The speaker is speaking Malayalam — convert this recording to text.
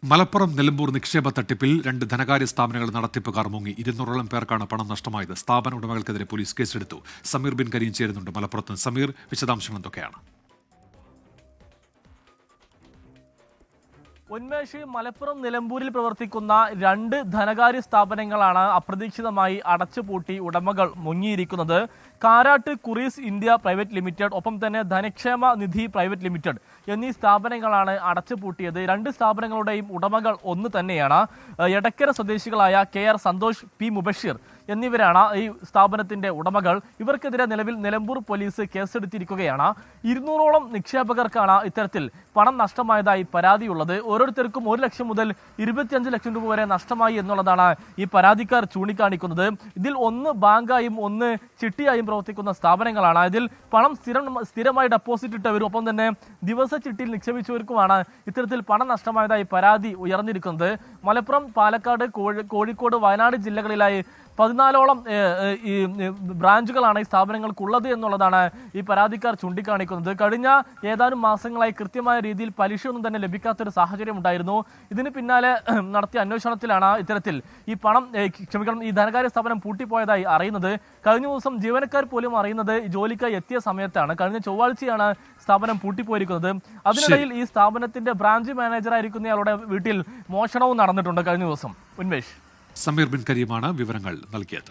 മലപ്പുറം നിലമ്പൂർ നിക്ഷേപ തട്ടിപ്പിൽ 2 ധനകാര്യ സ്ഥാപനങ്ങളുടെ നടത്തിപ്പുകാർ മുങ്ങി. 200ഓളം പേർക്കാണ് പണം നഷ്ടമായത്. സ്ഥാപന ഉടമകൾക്കെതിരെ പോലീസ് കേസെടുത്തു. സമീർ ബിൻ കരീം ചേരുന്നുണ്ട് മലപ്പുറത്ത്. സമീർ, വിശദാംശങ്ങൾ എന്തൊക്കെയാണ്? ഉന്മേഷ്, മലപ്പുറം നിലമ്പൂരിൽ പ്രവർത്തിക്കുന്ന 2 ധനകാര്യ സ്ഥാപനങ്ങളാണ് അപ്രതീക്ഷിതമായി അടച്ചുപൂട്ടി ഉടമകൾ മുങ്ങിയിരിക്കുന്നത്. Karat Kuries India private limited, ഒപ്പം തന്നെ ധനക്ഷേമ നിധി പ്രൈവറ്റ് ലിമിറ്റഡ് എന്നീ സ്ഥാപനങ്ങളാണ് അടച്ചുപൂട്ടിയത്. 2 സ്ഥാപനങ്ങളുടെയും ഉടമകൾ ഒന്ന് തന്നെയാണ്. എടക്കര സ്വദേശികളായ KR സന്തോഷ്, P മുബഷീർ എന്നിവരാണ് ഈ സ്ഥാപനത്തിന്റെ ഉടമകൾ. ഇവർക്കെതിരെ നിലവിൽ നിലമ്പൂർ പോലീസ് കേസെടുത്തിരിക്കുകയാണ്. 200ഓളം നിക്ഷേപകർക്കാണ് ഇത്തരത്തിൽ പണം നഷ്ടമായതായി പരാതിയുള്ളത്. ഓരോരുത്തർക്കും 1 ലക്ഷം മുതൽ 25 ലക്ഷം രൂപ വരെ നഷ്ടമായി എന്നുള്ളതാണ് ഈ പരാതിക്കാർ ചൂണ്ടിക്കാണിക്കുന്നത്. ഇതിൽ ഒന്ന് ബാങ്കായും ഒന്ന് ചിട്ടിയായും പ്രവർത്തിക്കുന്ന സ്ഥാപനങ്ങളാണ്. ഇതിൽ പണം സ്ഥിരമായി ഡെപ്പോസിറ്റ് ഇട്ടവരും ഒപ്പം തന്നെ ദിവസ ചിട്ടിയിൽ നിക്ഷേപിച്ചവർക്കുമാണ് ഇത്തരത്തിൽ പണം നഷ്ടമായതായി പരാതി ഉയർന്നിരിക്കുന്നത്. മലപ്പുറം, പാലക്കാട്, കോഴിക്കോട്, വയനാട് ജില്ലകളിലായി 14ഓളം ബ്രാഞ്ചുകളാണ് ഈ സ്ഥാപനങ്ങൾക്കുള്ളത് എന്നുള്ളതാണ് ഈ പരാതിക്കാർ ചൂണ്ടിക്കാണിക്കുന്നത്. കഴിഞ്ഞ ഏതാനും മാസങ്ങളായി കൃത്യമായ രീതിയിൽ പലിശയൊന്നും തന്നെ ലഭിക്കാത്തൊരു സാഹചര്യം ഉണ്ടായിരുന്നു. ഇതിന് പിന്നാലെ നടത്തിയ അന്വേഷണത്തിലാണ് ഇത്തരത്തിൽ ഈ ധനകാര്യ സ്ഥാപനം പൂട്ടിപ്പോയതായി അറിയുന്നത്. കഴിഞ്ഞ ദിവസം ജീവനക്കാർ പോലും അറിയുന്നത് ജോലിക്കായി എത്തിയ സമയത്താണ്. കഴിഞ്ഞ ചൊവ്വാഴ്ചയാണ് സ്ഥാപനം പൂട്ടിപ്പോയിരിക്കുന്നത്. അതിനിടയിൽ ഈ സ്ഥാപനത്തിന്റെ ബ്രാഞ്ച് മാനേജറായിരിക്കുന്നയാളുടെ വീട്ടിൽ മോഷണവും നടന്നിട്ടുണ്ട് കഴിഞ്ഞ ദിവസം. ഉന്മേഷ്, സമീർ ബിൻ കരീമാണ് വിവരങ്ങൾ നൽകിയത്.